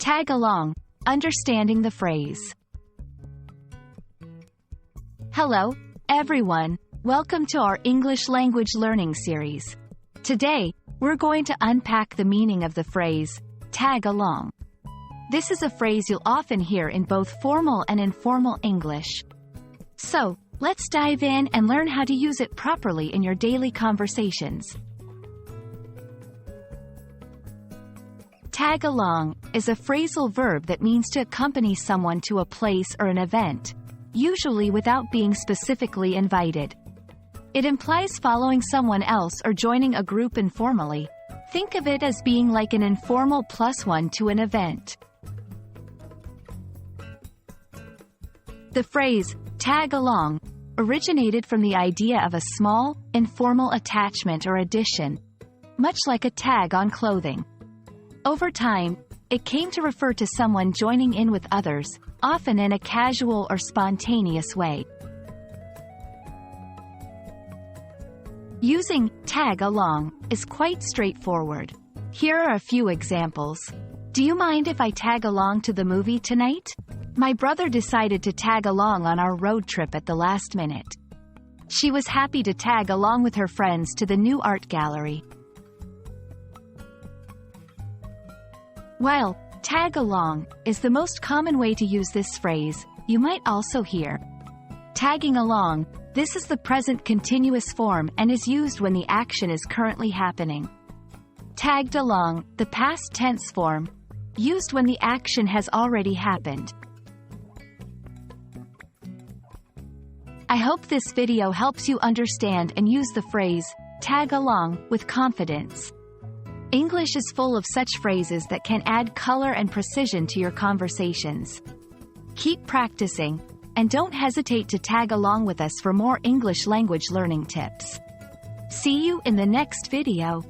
Tag along. Understanding the phrase. Hello, everyone. Welcome to our English language learning series. Today, we're going to unpack the meaning of the phrase, tag along. This is a phrase you'll often hear in both formal and informal English. So, let's dive in and learn how to use it properly in your daily conversations. Tag along is a phrasal verb that means to accompany someone to a place or an event, usually without being specifically invited. It implies following someone else or joining a group informally. Think of it as being like an informal +1 to an event. The phrase, tag along, originated from the idea of a small, informal attachment or addition, much like a tag on clothing. Over time, it came to refer to someone joining in with others, often in a casual or spontaneous way. Using tag along is quite straightforward. Here are a few examples. Do you mind if I tag along to the movie tonight? My brother decided to tag along on our road trip at the last minute. She was happy to tag along with her friends to the new art gallery. While tag along is the most common way to use this phrase, you might also hear tagging along. This is the present continuous form and is used when the action is currently happening. Tagged along, the past tense form, used when the action has already happened. I hope this video helps you understand and use the phrase, tag along, with confidence. English is full of such phrases that can add color and precision to your conversations. Keep practicing, and don't hesitate to tag along with us for more English language learning tips. See you in the next video.